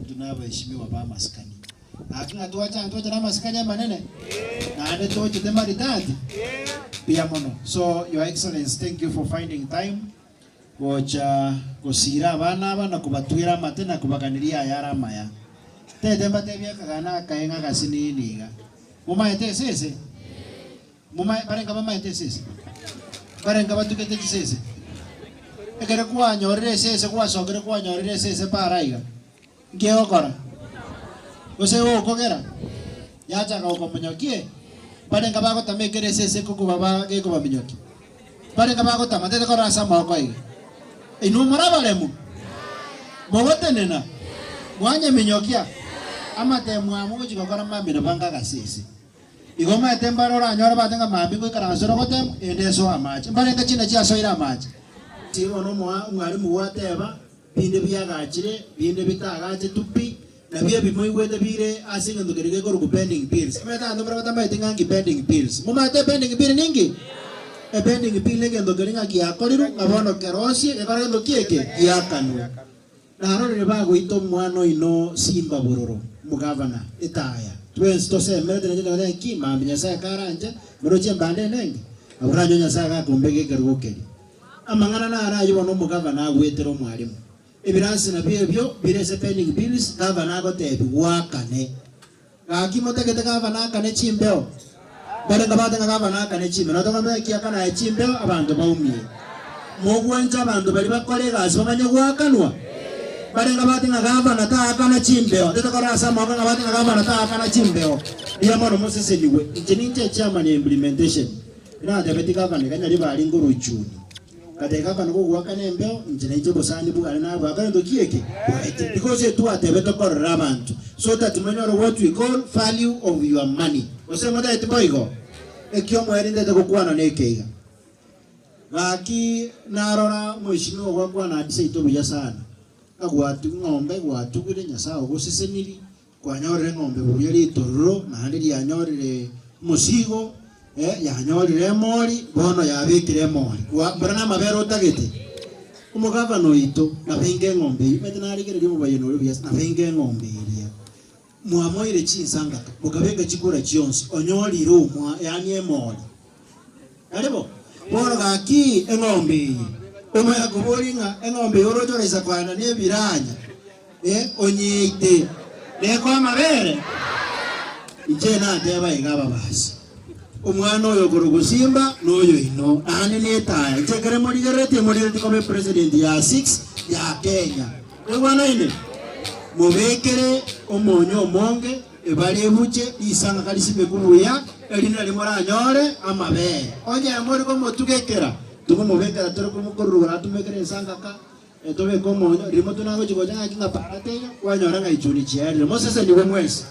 tunawaheshimiwa ba maskani. Hakuna tuacha na maskani manene. Na ande tuache tema ritati. Pia mono. So your excellency, thank you for finding time. Gocha gosira bana na kubatwira matena kubakaniria yara maya. Tete mbate kagana kaenga kasini niga. Muma ete sese. Muma parenga mama ete sese. Parenga batukete sese. Ekere kwa nyorire sese kwa songere kwa nyorire sese paraiga. Ngeokora. Ose okogera. Yacha ka okomunyokie. Parenga bago tamekere sese kukubaba ge kubaminyoki. Parenga bago tamatete kora sama okoi. Inu murabalemu. Mogotenena. Mwanye minyokia. Ama temwa mugo chikokora mambino banga kasese. Igoma etembaro ra nyora batenga mambingo ikaransoro gotem endeso amache. Parenga china chia soira amache. Tibo no mwalimu wateba binde byagachire binde bitagache tupi na bye bimoigwete bire asinga ndogerege ko ku pending bills meta ndo brata maite ngangi pending bills mumate pending bill ningi e pending bill nge ndogeringa kiakoriru ngabono kerosi e kare ndo kieke kiakanu na ro le bago ito mwano ino simba bororo mugavana itaya twens to se mete nje nje ki mambinya sa karanje muroche mbande nenge abranyo nya sa ka kumbege kerugokeri amangana na ara yubo no mugavana agwetero mwalimu ebiransi na byo birese pending bills gavana gotebi wakane gakimotegete gavana kane chimbeo bare ngabate gavana kane chimbeo notonga mekia kana chimbeo abantu baumie mogwanja abantu bali bakore gaso bamanye gwakanwa bare ngabate gavana ta kana chimbeo tetakora sama ngabate gavana ta kana chimbeo ya mono moseseliwe injininte chairman implementation ina debeti gavana kanyali bali nguruchuni kateka kana ko wakane mbeo njene ijo bosani bugale na bakane ndo kieke because you are the ko rabantu so that we know what we call value of your money osema ta etiboigo ekyo mwerinde te kokwana nekeiga gaki narora mwishimo gwakwa na adise itobuya sana agwatu ngombe gwatu kire nyasao goseseniri kwanyorere ngombe buyeri tororo na handiri yanyorere musigo yanyorire mori bono yabikire mori mbona mabero tagete umugavano ito na benge ngombe mete narigere rimo bayino ryo na benge ngombe iria mwamoire chinsanga mugabenge chikura chionse onyori rumwa yani emori arebo bono gaki engombe umwe akuboringa engombe yorojoreza kwana ne biranya onyite ne kwa mabere ije na ndeba igaba basi umwana oyo gurugusimba noyo ino ane netaya itekere muri gerete muri kome president ya 6 ya Kenya ebwana ine mubekere omonyo omonge ebali ebuche isanga kalisibe kubuya elina limoranyore amabe onye muri ko motugekera tuko mubekera toro ko mukorura tumekere isanga ka etobe ko monyo limo tunango chigoja kinga paratenya kwanyora ngaichuni chiari mosese niwe mwezi